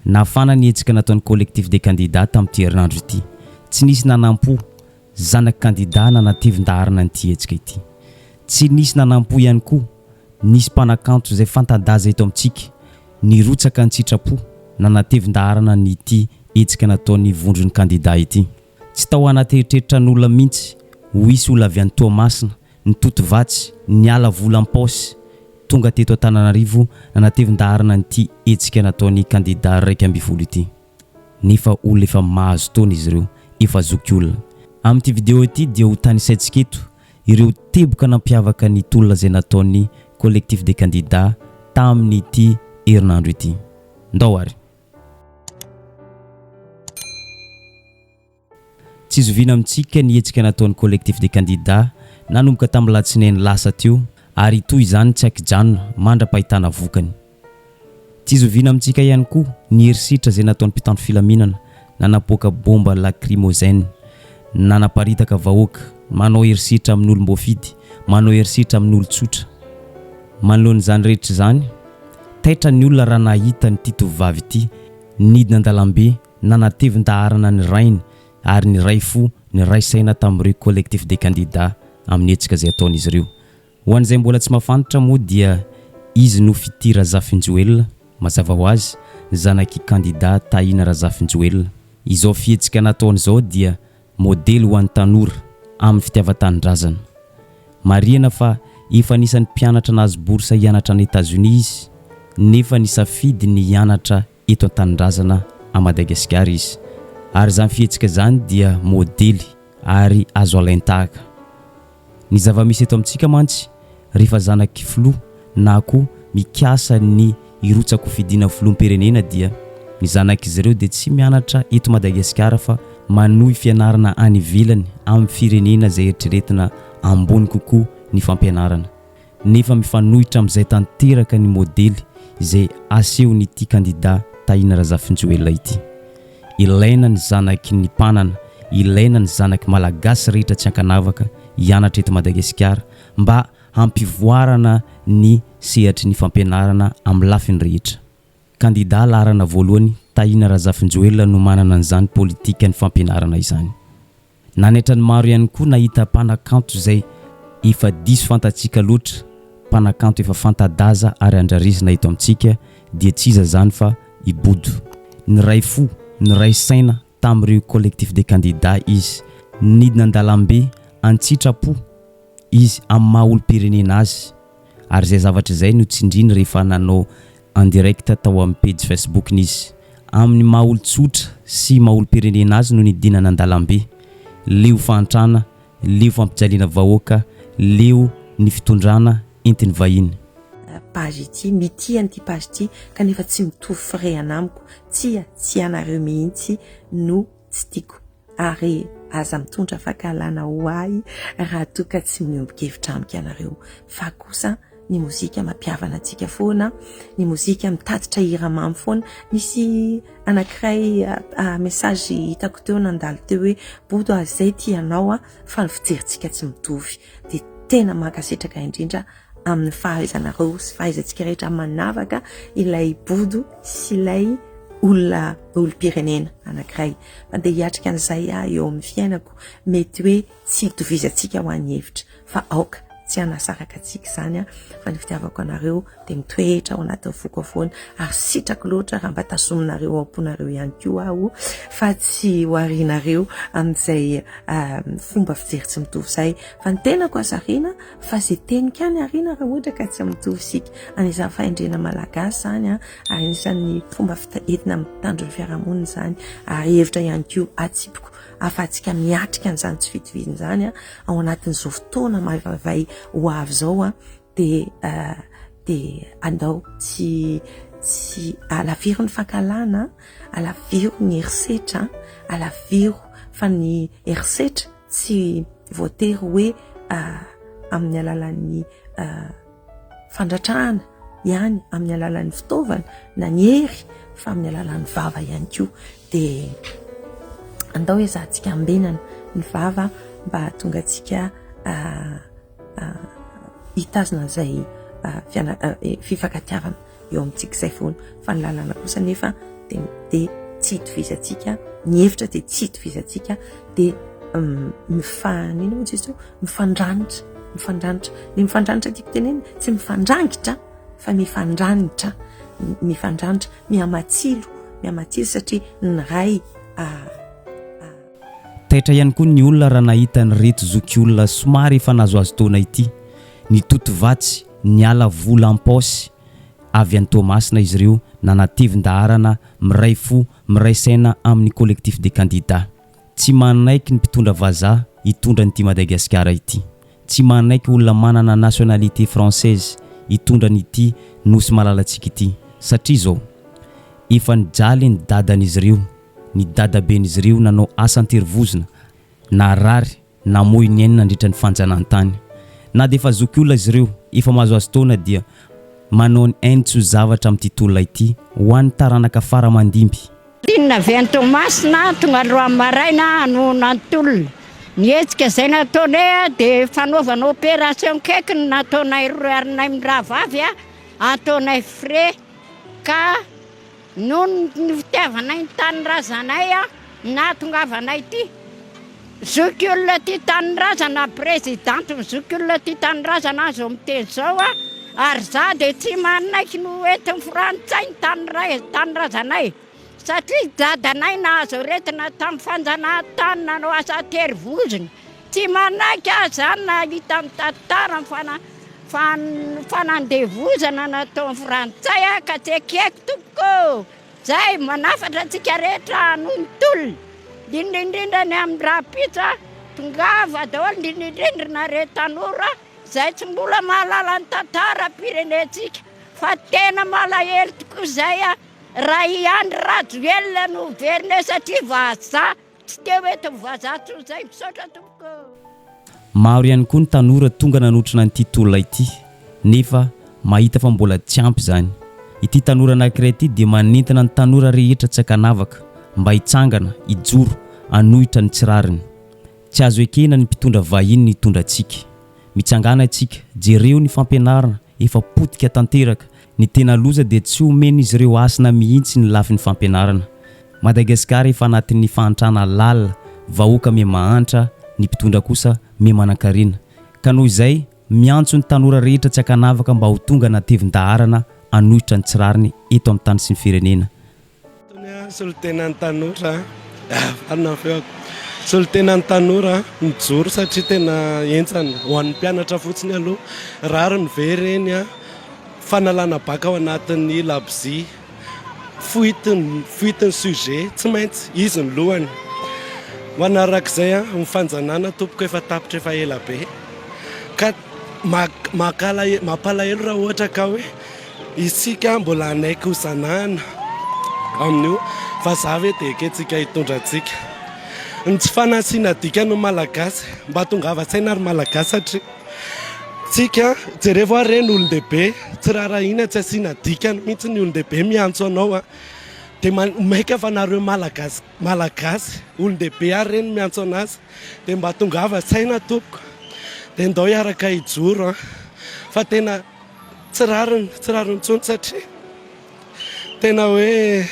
nafana ny hetsika nataon'ny collectif des candidats tamin'ity herinandro ity. Tsy nisy nanampo zanak'i candidat nanatevin-daharana n'ity hetsika ity. Tsy nisy nanampo ihany koa nisy mpanakanto zay fantadaza eto amintsika nirotsaka ny sitrapo nanatevin-daharana n'ity hetsika nataon'ny vondron'ny candidat ity. Tsy tao anateritreritra n'olona mihitsy ho isy olona avy any Toamasina ny totovatsy ny ala vola am-paosy tonga teto Antananarivo nanatevin-daharana n'ity hetsika nataon'ny candidat 2020 ity. Nefa olona efa mahazo taona izy ireo, efa zokiolona. Amin'ity vidéo ity dia ho tanisaintsika eto ireo teboka nampiavaka ny tolona zay nataon'ny collectif des candidats tamin'ity herinandro ity. Ndao ary. Tsy zoviana amintsika ny hetsika nataon'ny collectif des candidats nanomboka tamin'ny latsinainy lasa teo ary toy izany tsy akijanona mandra-pahitana vokany. Tsy zoviana amintsika ihany koa ny herisitra zay nataon'ny mpitandro filaminana nanapoaka bomba lacrymogène, nanaparitaka vahoaka, manao herisitra amin'ny olom-boafidy, manao herisitra amin'ny olon-tsotra. Manoloan'izany rehetra zany, taitra ny olona raha nahita ny tovovavy ity nidina andalambe nanatevin-daharana ny rainy ary ny ray fo ny ray saina tamin'ireo collectif des candidats amin'ny hetsika zay ataon'izy ireo. Ho an'izay mbola tsy mahafantatra moa dia izy no Fitia Razafinjoelina, mazava ho azy zanak'i Kandida Tahina Razafinjoelina. Izao fihetsika nataony izao dia modely ho an'ny tanora amin'ny fitiavan-tanindrazana. Marihana fa efa nisan'ny mpianatra nahazo bourse hianatra any États-Unis izy, nefa nisafidy ny hianatra eto an-tanindrazana a Madagascar izy. Ary izany fihetsika zany dia modely ary azo alain-tahaka. Ny zava-misy eto amintsika mantsy rehefa zanak'i filoha na koa mikasa ny irotsaka fidiana filoham-pirenena dia ny zanak'izy ireo dia tsy mianatra eto Madagascar fa manohy fianarana any ivelany amin'ny firenena zay eritreretina ambony kokoa ny fampianarana. Nefa mifanohitra amin'izay tanteraka ny modely izay aseho n'ity candidat Tahina Razafinjoelina ity. Ilaina ny zanaky ny mpanana, ilaina ny zanaky malagasy rehetra tsy ankanavaka hianatra eto Madagascar mba hampivoarana ny sehatry ny fampianarana amin'ny lafiny rehetra. Candidat laharana voalohany Tahina Razafinjoelina no manana an'izany politika ny fampianarana izany. Nanetra ny maro ihany koa nahita mpanakanto izay efa diso fantatsika loatra, mpanakanto efa fantadaza ary andrarisina eto amintsika dia tsy iza zany fa i Bodo. Ny ray fo, ny ray saina tamin'ireo collectif des candidats izy, nidina andalambe an-tsitrapo izy amin'ny maha olo-pirenena azy. Ary izay zavatra izay no tsindriny rehefa nanao en direct tao amin'ny page Facebook n'izy. Amin'ny maha olo-tsotra sy maha olo-pirenena azy no nidina an-dalambe. Leo fantrana, leo fampijaliana vahoaka, leo ny fitondrana entiny vahiny. Page ity mitia an'ity page ity kanefa tsy mitovy fray anamiko, tsy anareo mihitsy no tsy tiako. Ary aza mitondra fahalalana ho ahy raha toka tsy miombon-kevitra amiko ianareo. Fa kosa ny mozika mampiavana antsika foana, ny mozika mitatitra hira mamy foana. Nisy anankiray message hitako teo nandalo teo hoe Bodo azay tianao fa ny fijerintsika tsy mitovy. Dia tena mankasitraka indrindra amin'ny fahaizanareo sy fahaizantsika rehetra manavaka ilay Bodo sy ilay olona olo-pirenena anankiray. Mandeha hiatrika an'izay eo amin'ny fiainako mety hoe tsy itovizantsika ho an'ny hevitra fa aoka tsy hanasaraka antsika izany fa ny fitiavako anareo dia mitoetra ao anatin'ny foko foana ary sitrako loatra raha mba tazominareo amponareo ihany koa aho fa tsy ho arianareo amin'izay fomba fijery tsy mitovy izay fa ny tenako azariana fa izay tenika any ariana raha ohatra ka tsy mitovy isika. Anisan'ny fahendrena malagasy izany ary anisan'ny fomba entina mitandro ny fiarahamonina izany ary hevitra ihany koa atsipiko afatsika miatrika an'izany tsy fitovizana izany ao anatin'izao fotoana maivavay ho avy izao dia andao tsy alaviro ny fankalana, alaviro ny herisetra, alaviro fa ny herisetra tsy voatery hoe amin'ny alalan'ny fandratrahana ihany, amin'ny alalan'ny fitaovana na ny hery fa amin'ny alalan'ny vava ihany koa. Dia andao ezahantsika ambenana ny vava mba tonga antsika hitazona izay fifankatiavana eo amintsika izay foana. Fa ny lalana kosa nefa dia tsy hitovizatsika, ny hevitra dia tsy hitovizatsika, dia nino moa izy mifandranitra. Ny mifandranitra tiako tenena tsy mifandrangitra fa mifandranitra, miamatsilo satria ny ray taitra ihany koa ny olona raha nahita ny reto zokiolona somary efa nazoazo taona ity, ny totovatsy, ny ala vola am-paosy avy any Tomasina izy ireo nanatevin-daharana miray fo miray saina amin'ny collectif de Kandida. Tsy manaiky ny mpitondra vazaha hitondra nyity Madagascar ity, tsy manaiky olona manana nationalité française hitondra nyity nosy malalatsika ity, satria zao efa nijaly ny dadan'izy ireo, ny dadaben'izy ireo nanao asan-terivozina na rary na moy ny ainy nandritra ny fanjanantany. Na dia efa zokiolona izy ireo efa mahazoazo taona dia manao ny ainy tsy ho zavatra amin'ity tolona ity ho an'ny taranaka fara mandimby. Tinina avy any Tomasina tonga alohan'ny maraina no nantolona. Ny hetsika izay nataonay dia fanaovana opération kaiky no nataonay roarinay miravavy ataonay frais ka noho ny fitiavanay ny tanirazanay na tongavanay ity zokiolona ty tanirazana présidente zokiolona ty tanirazana azo miteny zao ary za dia tsy manaiky no entin'ny frantsay ny tanirazanay satria dadanay nahazo retina tamin'ny fanjanahantany nanao asa terivoziny, tsy manaiky zany nahita amin'ny tantara fanandevozana nataon'ny frantsay ka tsy haiko tompoko zay manafatra antsika rehetra noho ny tolona indrindrindra ny amin'ny rapitsa tongava daholo indrindrindrina retanora zay tsy mbola mahalala ny tantara pirenetsika fa tena malahelo tokoa zay raha ihany Ranjatoelina no verne satria vazaha tsy teo eto vazaha tso zay misaotra tompoko. Maro ihany koa ny tanora tonga nanotrana nyity tolona ity nefa mahita fa mbola tsy ampy zany. Ity tanora anankiray ity dia manentana ny tanora rehetra tsy akanavaka mba hitsangana, hijoro, hanohitra ny tsirariny. Tsy azo ekena ny mpitondra vahiny ny hitondra antsika. Mitsangana antsika, jereo ny fampianarana efa potika tanteraka. Ny tena loza dia tsy omeny izy ireo asina mihitsy ny lafin'ny fampianarana. Madagascar efa anatin'ny fahantrana lalina, vahoaka me mahantra, ny mpitondra kosa me manan-karena. Ka noho izay miantso ny tanora rehetra tsy akanavaka mba ho tonga natevin-daharana hanohitra ny tsirariny eto amin'ny tany sy ny firenena. Solitenan'ny tanora solitenan'ny tanora mijoro satria tena entsana ho an'ny mpianatra fotsiny aloha rary ny vereny fanalana baka ao anatin'ny labzy fohitiny sujet tsy maintsy izy ny lohany manarak'izay mifanjanana tompoko efa tapitra efa ela be ka mampalahelo raha ohatra ka hoe isika mbola anaiky ho sanana amin'io fa za ve dia eketsika hitondra antsika ny tsy fanasiana dika no malagasy mba tongava saina ary malagasy satria tsika jereo reny olon-dehibe tsy raharahiana tsy asiana dikany mihitsy ny olon-dehibe miantso anao dia maika fa nareo malagasy olon-dehibe ary reny miantso anazy dia mba tongava saina tompoko dia ndao hiaraka hijoro fa tena tsy rariny tsony satria tena hoe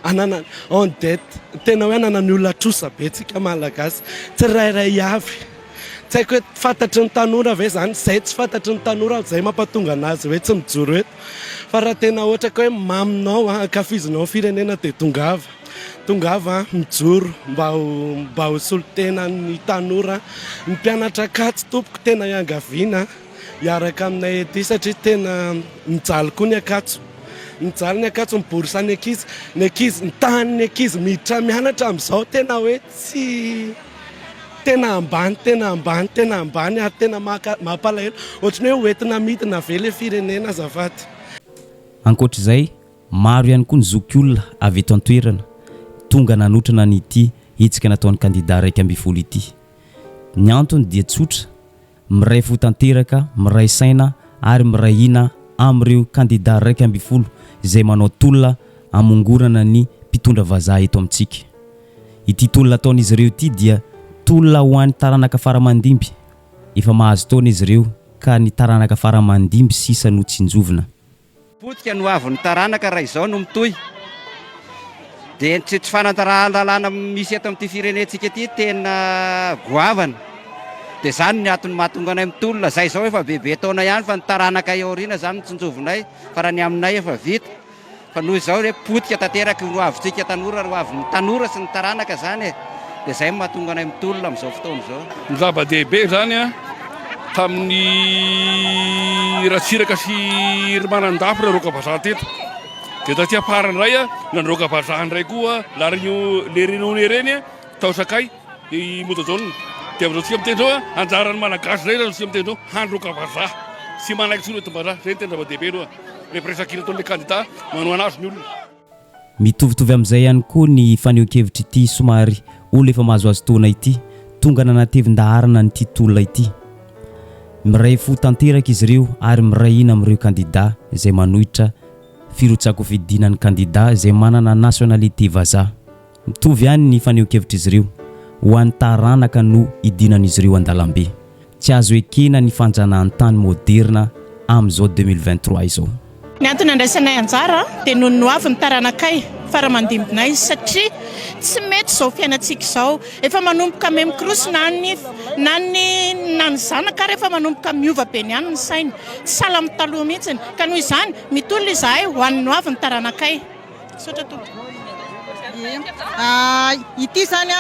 anana en dette tena hoe anana ny olona trosa be tsika malagasy tsy rairay avy tsy haiko hoe fantatry ny tanora ve zany zay tsy fantatry ny tanora zay mampatonga anazy hoe tsy mijoro eto fa raha tena ohatra ka hoe maminao ankafizinao firenena dia tongava mijoro mba ho solitena ny tanora ny mpianatra katsy tompoko tena iangaviana hiaraka aminay ety satria tena mijaly koa ny akatso mijaly ny akatso miborisa ny ankizy ny tahan'ny ankizy miditra mianatra amin'izao tena hoe tsy tena ambany ary tena mampalahelo ohatrany hoe hoentina midina ve le firenena azafady. Ankoatr'izay maro ihany koa ny zokiolona avy eto an-toerana tonga nanotrana nyity hetsika nataon'ny kandida raiky amby folo ity. Ny antony dia tsotra, miray fo tanteraka, miray saina ary mirahina amin'ireo kandida raiky amby folo izay manao tolona amongorana ny mpitondra vazaha eto amintsika. Ity tolona ataon'izy ireo ity dia tolona ho an'ny taranaka faramandimby. Efa mahazo taona izy ireo ka ny taranaka faramandimby sisa no tsinjovina. Potika no avy ny taranaka raha izao no mitohy. dia tsy fanantaran-dalàna misy eto amin'ity firenentsika ity tena goavana. Dia zany ny antony mahatonga anay mitolona. Zay zao efa bebe taona ihany fa ny taranaka eo aoriana zany ny tsinjovinay fa raha ny aminay efa vita. Fa noho izao hoe potika tanteraka ro avintsika tanora ro avy ny tanora sy ny taranaka zany e. Dia zay mahatonga anay mitolona amin'izao fotoana izao. Ny zava-dehibe zany a tamin'ny ratsiraka sy manan-dafy ireo roka-bazaha teto. Dia taty aparany ray a nandroka-bazaha ndray koa la le réunion reny a tao sakay i motojaune. Dia amin'izao tsika miteny zao a anjaran'ny malagasy zay zany tsika miteny zao handroka-bazaha sy manaiky tsy olo-bazaha zay tena zava-dehibe aloha. Le presakina ataon'le candidat manao anazy ny olona. Mitovitovy amin'izay ihany koa ny faneho-kevitra ity somary olo efa mahazo azy taona ity tonga nanatevin-daharana nyity tolona ity. Miray fo tanteraka izy ireo ary miray ina amin'ireo candidat izay manohitra firotsako fidinan'ny candidat izay manana nationalité vazaha. Mitovy ihany ny faneho-kevitra izy ireo ho an'ny taranaka no idinan'izy ireo andalambe. Tsy azo ekena ny fanjanahantany moderna amin'izao 2023 izao. Ny antony andraisanay anjara dia noho ny avy ny taranakay fara-mandimbinay satria tsy mety izao fiainantsika izao. Efa manomboka memikrosi na ny zanaka rehefa manomboka miova be ny ihany ny sainy. Tsy sala amin'ny taloha mihitsiny. Ka noho izany mitolona izahay ho an'ny avy ny taranakay. Sotra to. Ity zany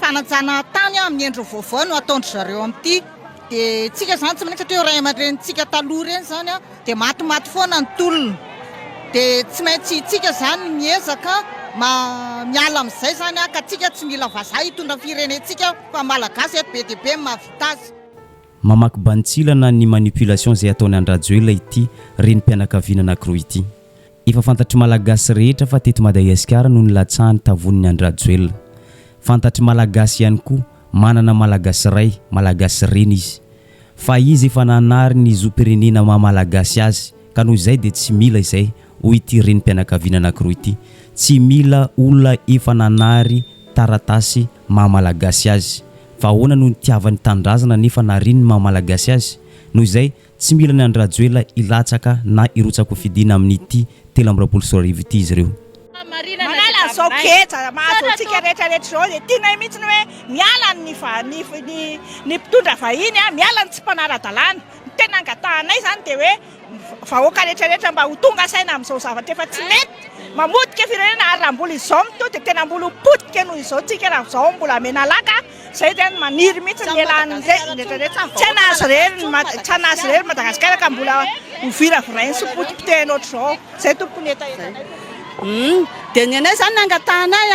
fanajana tany amin'ny endro vaovao no ataondry zareo amin'ity. Dia tsika zany tsy maintsy satria ray aman-drenitsika taloha reny zany dia matimaty foana ny tolona. Dia tsy maintsy tsika zany miezaka miala amin'izay zany ka tsika tsy mila vazaha hitondra firenentsika fa malagasy eto be dia be mahavita azy. Mamaky bantsilana ny manipulation izay ataony an-drajoelina ity reny mpianakaviana anankiroa ity. Efa fantatry malagasy rehetra fa teto Madagascar no nilatsahany tavoniny an-drajoelina. Fantatry malagasy ihany koa manana malagasy ray malagasy reny izy. Fa izy efa nanary ny zopirenena malagasy azy ka noho izay dia tsy mila izay hoy ity reny mpianakaviana anankiroa ity. Tsy mila olona efa nanary taratasy malagasy azy. Fa ahoana no nitiavany tandrazana nefa nariny malagasy azy. Noho izay tsy mila ny an-drajoelina ilatsaka na irotsako fidina amin'ity 7 ity izy ireo. Manala zao ketra mahazo antsika rehetrarehetra zao dia tianay mihitsy ny hoe miala ny mpitondra vahiny miala ny tsy mpanara-dalàna. Ny tena angatahanay zany dia hoe vahoaka rehetrarehetra mba ho tonga saina amin'izao zavatra efa tsy mety mamotika firenena ary raha mbola izao mito dia tena mbola potika noho izao tsika raha izao mbola menalaka zay tena maniry mihitsy ny elan'rehetrarehetra tsy anazy rery Madagasikara ka mbola hovira virainy sy potipotehana ohatr'izao zay tompony eta dia ny anay zany nangatahanay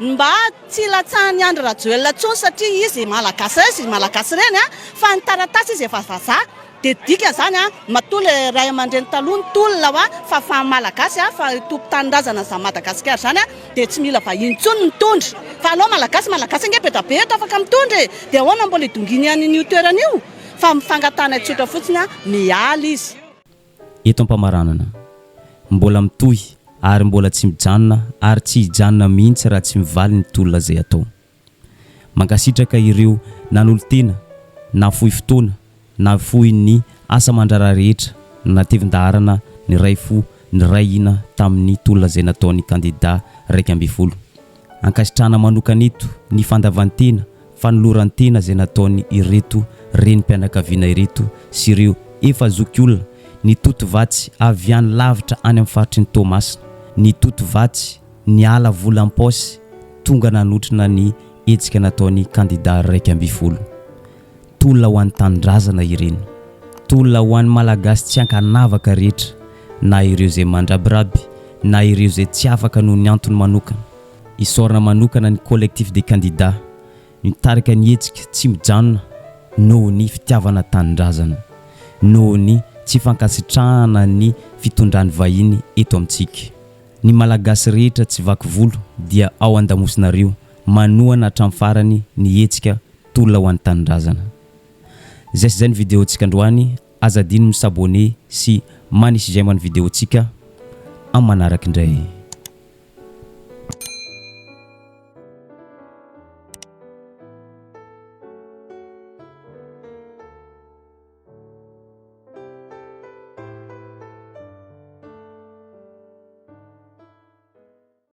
mba tsy latsahany Andro rajoelina tsony satria izy malagasy reny fa ny taratasy izy efa vazaha. Dia dika zany matoly ray aman-dreny taloha ny tolona fa malagasy fa tompo-tanindrazana za Madagasikara zany dia tsy mila vahiny tsony mitondry. Fa alao malagasy nge be da be eto afaka mitondry. Dia ahoana mbola idonginy an'io toerana io fa mifangatana tsotra fotsiny miala izy. Eto ampamaranana mbola mitohy ary mbola tsy mijanona ary tsy hijanona mihitsy raha tsy mivaly ny tolona zay atao. Mankasitraka ireo nanolo-tena na fohy fotoana na fohy ny asa mandrara rehetra nanatevin-daharana ny ray fo ny ray ina tamin'ny tolona zay nataony candidat 20. Ankasitrahana manokana eto ny fandavantena fanolorantena zay nataony ireto reny mpianakaviana ireto sy ireo efa zokiolona ny totovatsy avy any lavitra any amin'ny faritry ny Tomasina. Ny totovatsy ny ala vola am-paosy tonga nanotrina ny hetsika nataony candidat 20. Tolona ho an'ny tanindrazana ireny. Tolona ho an'ny malagasy tsy ankanavaka rehetra na ireo zay mandrabiraby na ireo zay tsy afaka noho ny antony manokana. Isorana manokana ny collectif des candidats nitarika ny hetsika tsy mijanona noho ny fitiavana tanindrazana noho ny tsy fankasitrahana ny fitondrany vahiny eto amintsika. Ny malagasy rehetra tsy vaky volo dia ao andamosinareo manohana hatramin'ny farany ny hetsika tolona ho an'ny tanindrazana. Zay ny vidéo tsika androany azadino misabone sy manisy j'aime ny vidéo tsika amin'ny manaraka indray.